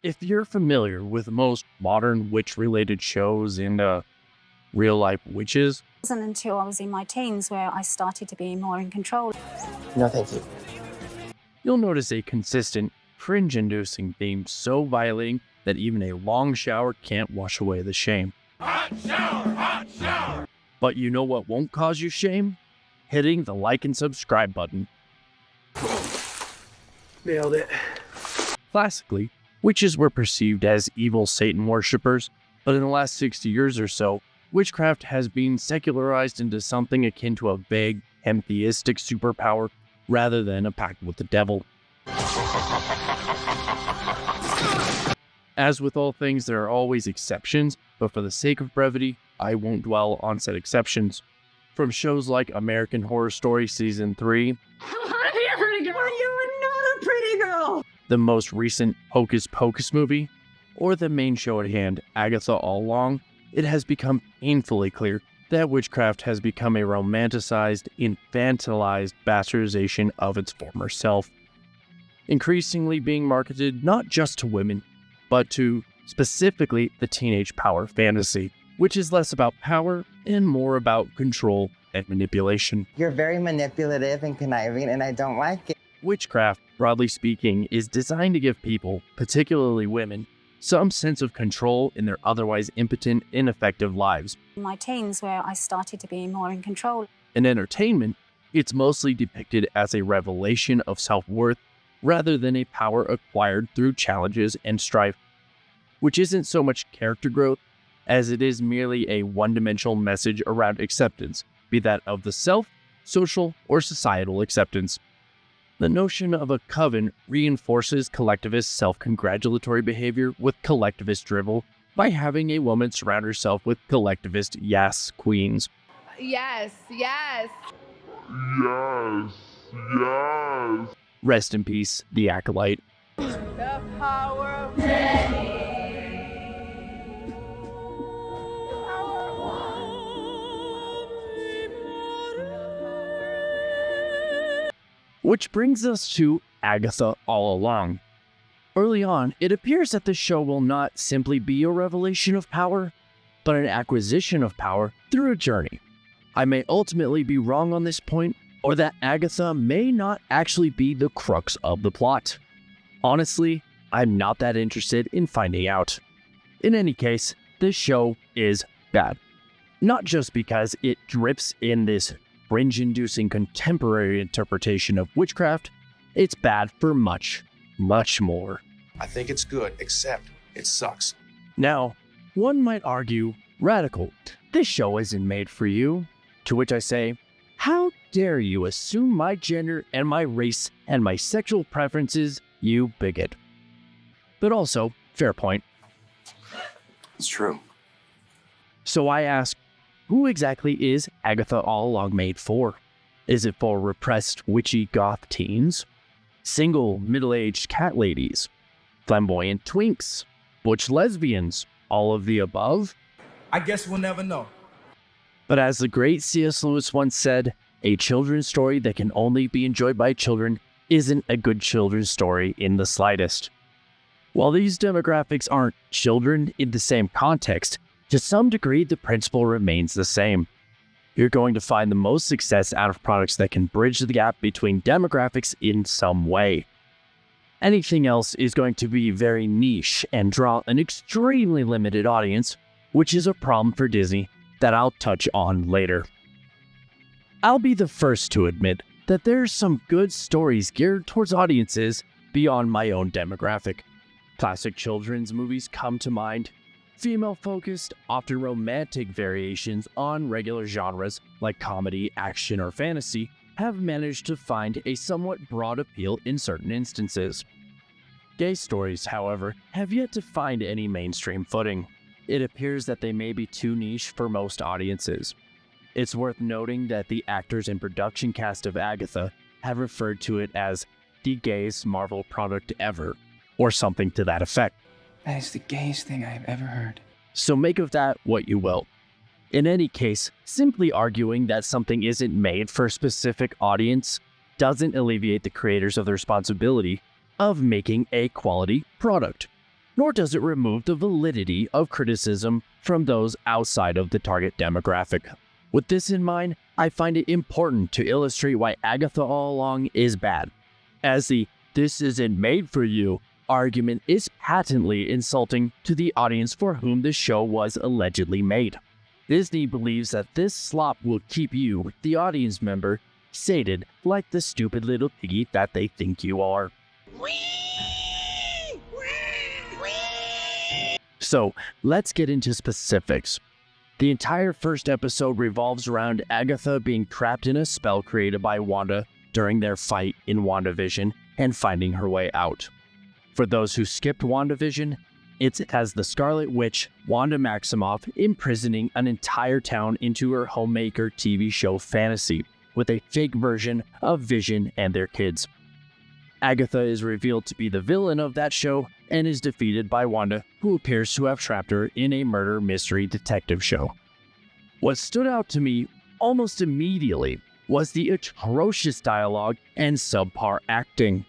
If you're familiar with most modern witch-related shows and real-life witches, It wasn't until I was in my teens where I started to be more in control. No, thank you. you'll notice a consistent, cringe-inducing theme so violating that even a long shower can't wash away the shame. Hot shower! Hot shower! But you know what won't cause you shame? Hitting the like and subscribe button. Nailed it. Classically, witches were perceived as evil Satan worshippers, but in the last 60 years or so, witchcraft has been secularized into something akin to a vague, pantheistic superpower rather than a pact with the devil. As with all things, there are always exceptions, but for the sake of brevity, I won't dwell on said exceptions. From shows like American Horror Story Season 3, the most recent Hocus Pocus movie, or the main show at hand, Agatha All Along, it has become painfully clear that witchcraft has become a romanticized, infantilized bastardization of its former self, increasingly being marketed not just to women, but to specifically the teenage power fantasy, which is less about power and more about control and manipulation. You're very manipulative and conniving, and I don't like it. Witchcraft, broadly speaking, is designed to give people, particularly women, some sense of control in their otherwise impotent, ineffective lives. In my teens where I started to be more in control. In entertainment, it's mostly depicted as a revelation of self-worth rather than a power acquired through challenges and strife, which isn't so much character growth as it is merely a one-dimensional message around acceptance, be that of the self, social, or societal acceptance. The notion of a coven reinforces collectivist self-congratulatory behavior with collectivist drivel by having a woman surround herself with collectivist yes queens. Yes, yes. Yes! Yes! Rest in peace, the Acolyte. The power of Which brings us to Agatha All Along. Early on, it appears that the show will not simply be a revelation of power, but an acquisition of power through a journey. I may ultimately be wrong on this point, or that Agatha may not actually be the crux of the plot. Honestly, I'm not that interested in finding out. In any case, this show is bad. Not just because it drips in this cringe-inducing contemporary interpretation of witchcraft, it's bad for much, much more. I think it's good, except it sucks. Now, one might argue, radical, this show isn't made for you. To which I say, how dare you assume my gender and my race and my sexual preferences, you bigot. But also, fair point. It's true. So I ask, who exactly is Agatha All Along made for? Is it for repressed, witchy goth teens? Single, middle-aged cat ladies? Flamboyant twinks? Butch lesbians? All of the above? I guess we'll never know. But as the great C.S. Lewis once said, a children's story that can only be enjoyed by children isn't a good children's story in the slightest. While these demographics aren't children in the same context, to some degree the principle remains the same. You're going to find the most success out of products that can bridge the gap between demographics in some way. Anything else is going to be very niche and draw an extremely limited audience, which is a problem for Disney that I'll touch on later. I'll be the first to admit that there's some good stories geared towards audiences beyond my own demographic. Classic children's movies come to mind. Female-focused, often romantic variations on regular genres like comedy, action, or fantasy have managed to find a somewhat broad appeal in certain instances. Gay stories, however, have yet to find any mainstream footing. It appears that they may be too niche for most audiences. It's worth noting that the actors and production cast of Agatha have referred to it as the gayest Marvel product ever, or something to that effect. That is the gayest thing I've ever heard. So make of that what you will. In any case, simply arguing that something isn't made for a specific audience doesn't alleviate the creators of the responsibility of making a quality product. nor does it remove the validity of criticism from those outside of the target demographic. With this in mind, I find it important to illustrate why Agatha All Along is bad, as the "this isn't made for you" argument is patently insulting to the audience for whom the show was allegedly made. Disney believes that this slop will keep you, the audience member, sated like the stupid little piggy that they think you are. So, let's get into specifics. The entire first episode revolves around Agatha being trapped in a spell created by Wanda during their fight in WandaVision and finding her way out. For those who skipped WandaVision, it has the Scarlet Witch, Wanda Maximoff, imprisoning an entire town into her homemaker TV show fantasy, with a fake version of Vision and their kids. Agatha is revealed to be the villain of that show and is defeated by Wanda, who appears to have trapped her in a murder mystery detective show. What stood out to me almost immediately was the atrocious dialogue and subpar acting.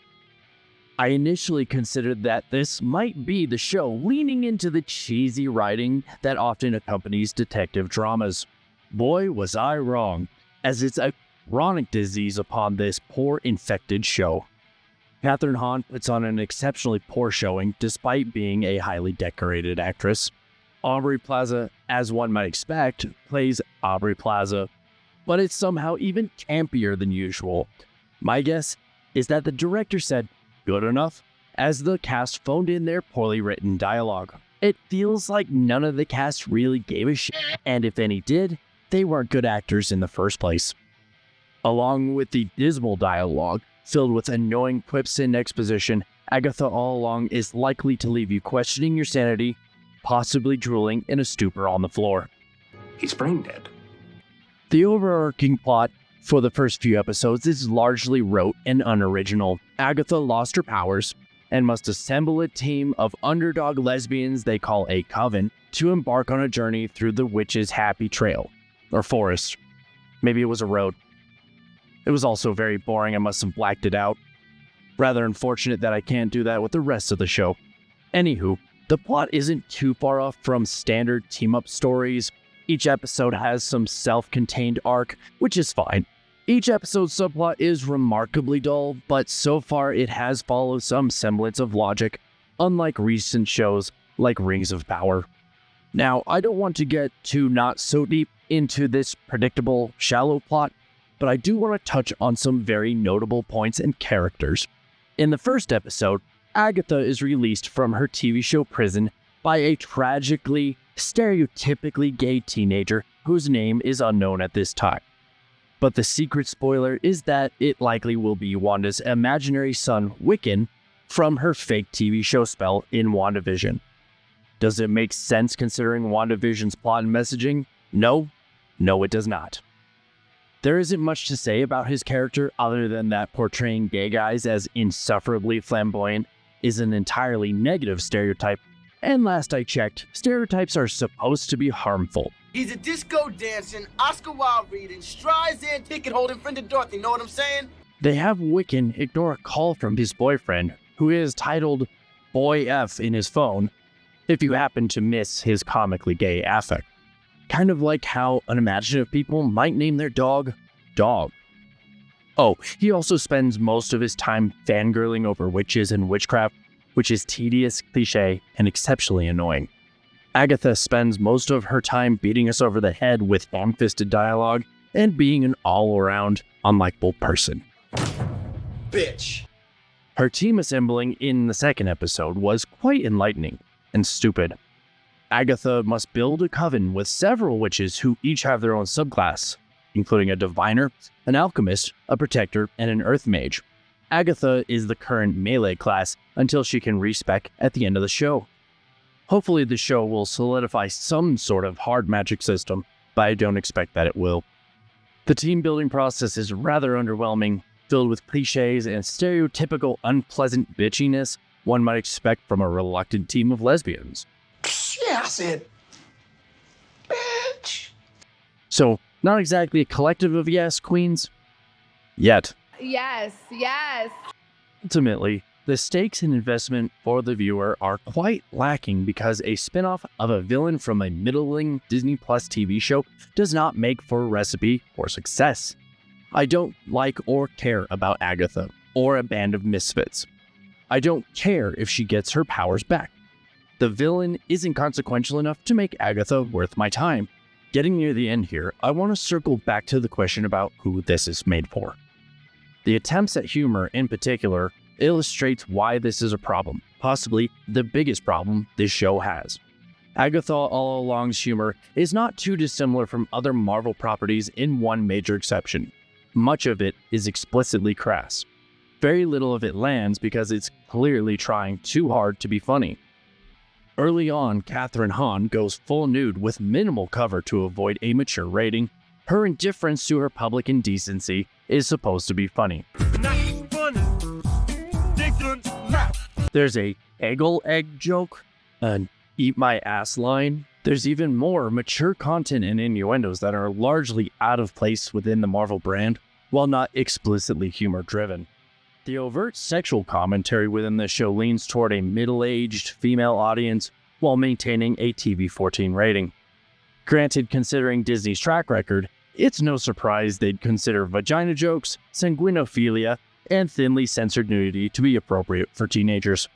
I initially considered that this might be the show leaning into the cheesy writing that often accompanies detective dramas. Boy, was I wrong, as it's a chronic disease upon this poor infected show. Kathryn Hahn puts on an exceptionally poor showing despite being a highly decorated actress. Aubrey Plaza, as one might expect, plays Aubrey Plaza, but it's somehow even campier than usual. My guess is that the director said, "Good enough," as the cast phoned in their poorly written dialogue. It feels like none of the cast really gave a shit, and if any did, they weren't good actors in the first place. Along with the dismal dialogue, filled with annoying quips and exposition, Agatha All Along is likely to leave you questioning your sanity, possibly drooling in a stupor on the floor. He's brain dead. The overarching plot for the first few episodes is largely rote and unoriginal. Agatha lost her powers and must assemble a team of underdog lesbians they call a coven to embark on a journey through the witch's happy trail, or forest. Maybe it was a road. It was also very boring. I must have blacked it out. Rather unfortunate that I can't do that with the rest of the show. Anywho, the plot isn't too far off from standard team-up stories. Each episode has some self-contained arc, which is fine. Each episode's subplot is remarkably dull, but so far it has followed some semblance of logic, unlike recent shows like Rings of Power. Now, I don't want to get too not so deep into this predictable, shallow plot, but I do want to touch on some very notable points and characters. In the first episode, Agatha is released from her TV show prison by a tragically, stereotypically gay teenager whose name is unknown at this time. But the secret spoiler is that it likely will be Wanda's imaginary son, Wiccan, from her fake TV show spell in WandaVision. Does it make sense considering WandaVision's plot and messaging? No, it does not. There isn't much to say about his character other than that portraying gay guys as insufferably flamboyant is an entirely negative stereotype, and last I checked, stereotypes are supposed to be harmful. He's a disco dancing, Oscar Wilde reading, Streisand ticket holding friend of Dorothy, know what I'm saying? They have Wiccan ignore a call from his boyfriend, who is titled Boy F in his phone, if you happen to miss his comically gay affect. Kind of like how unimaginative people might name their dog, Dog. Oh, he also spends most of his time fangirling over witches and witchcraft, which is tedious, cliche, and exceptionally annoying. Agatha spends most of her time beating us over the head with ham-fisted dialogue and being an all-around, unlikable person. Bitch. Her team assembling in the second episode was quite enlightening and stupid. Agatha must build a coven with several witches who each have their own subclass, including a diviner, an alchemist, a protector, and an earth mage. Agatha is the current melee class until she can respec at the end of the show. Hopefully the show will solidify some sort of hard magic system, but I don't expect that it will. The team building process is rather underwhelming, filled with cliches and stereotypical unpleasant bitchiness one might expect from a reluctant team of lesbians. Yeah, I said, bitch. So, not exactly a collective of yes queens? Yet. Yes, yes. Ultimately, The stakes and investment for the viewer are quite lacking because a spin-off of a villain from a middling Disney Plus TV show does not make for a recipe for success. I don't like or care about Agatha or a band of misfits. I don't care if she gets her powers back. The villain isn't consequential enough to make Agatha worth my time. Getting near the end here, I want to circle back to the question about who this is made for. The attempts at humor in particular illustrates why this is a problem, possibly the biggest problem this show has. Agatha All Along's humor is not too dissimilar from other Marvel properties in one major exception. Much of it is explicitly crass. Very little of it lands because it's clearly trying too hard to be funny. Early on, Catherine Hahn goes full nude with minimal cover to avoid a mature rating. Her indifference to her public indecency is supposed to be funny. There's a eggle egg joke, an eat my ass line. There's even more mature content and innuendos that are largely out of place within the Marvel brand, while not explicitly humor driven. The overt sexual commentary within the show leans toward a middle-aged female audience while maintaining a TV-14 rating. Granted, considering Disney's track record, it's no surprise they'd consider vagina jokes, sanguinophilia, and thinly censored nudity to be appropriate for teenagers.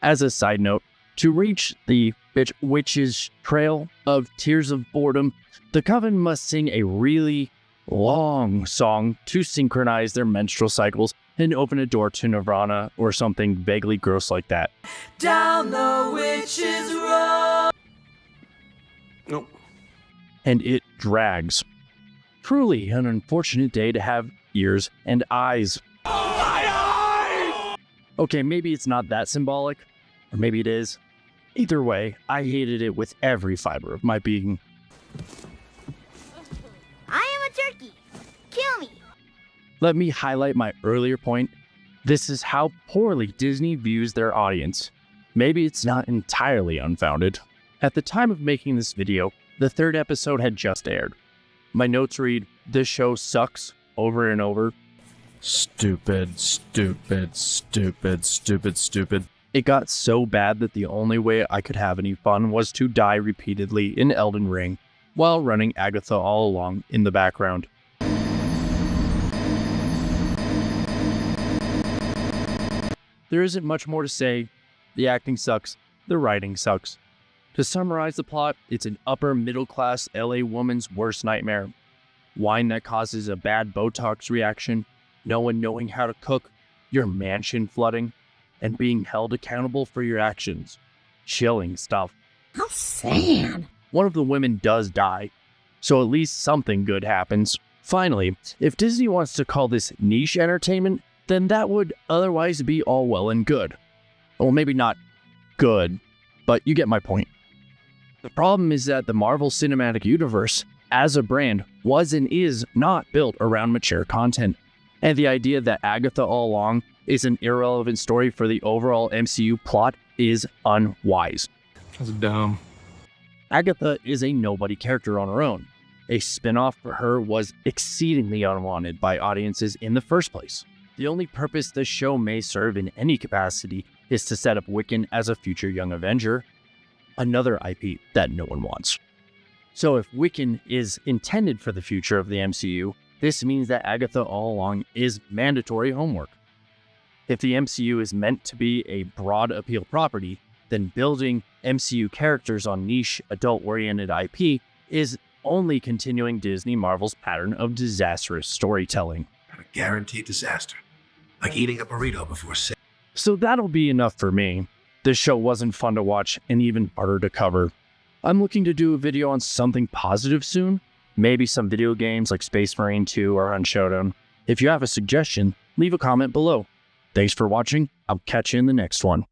As a side note, to reach the witch's trail of tears of boredom, the coven must sing a really long song to synchronize their menstrual cycles and open a door to Nirvana or something vaguely gross like that. Down the witch's road. Nope. And it drags. Truly an unfortunate day to have ears and eyes. Okay, maybe it's not that symbolic, or maybe it is. Either way, I hated it with every fiber of my being. I am a turkey. Kill me. Let me highlight my earlier point. This is how poorly Disney views their audience. Maybe it's not entirely unfounded. At the time of making this video, the 3rd episode had just aired. My notes read, "This show sucks," over and over. Stupid, stupid, stupid, stupid, stupid. It got so bad that the only way I could have any fun was to die repeatedly in Elden Ring, while running Agatha All Along in the background. There isn't much more to say. The acting sucks, the writing sucks. To summarize the plot, it's an upper middle class LA woman's worst nightmare. Wine that causes a bad Botox reaction, no one knowing how to cook, your mansion flooding, and being held accountable for your actions. Chilling stuff. How sad. One of the women does die, so at least something good happens. Finally, if Disney wants to call this niche entertainment, then that would otherwise be all well and good. Well, maybe not good, but you get my point. The problem is that the Marvel Cinematic Universe, as a brand, was and is not built around mature content. And the idea that Agatha All Along is an irrelevant story for the overall MCU plot is unwise. That's dumb. Agatha is a nobody character on her own. A spin-off for her was exceedingly unwanted by audiences in the first place. The only purpose the show may serve in any capacity is to set up Wiccan as a future Young Avenger, another IP that no one wants. So if Wiccan is intended for the future of the MCU, this means that Agatha All Along is mandatory homework. If the MCU is meant to be a broad appeal property, then building MCU characters on niche, adult-oriented IP is only continuing Disney Marvel's pattern of disastrous storytelling. A guaranteed disaster. Like eating a burrito before sex. So that'll be enough for me. This show wasn't fun to watch and even harder to cover. I'm looking to do a video on something positive soon. Maybe some video games like Space Marine 2 or Unshowdown. If you have a suggestion, leave a comment below. Thanks for watching. I'll catch you in the next one.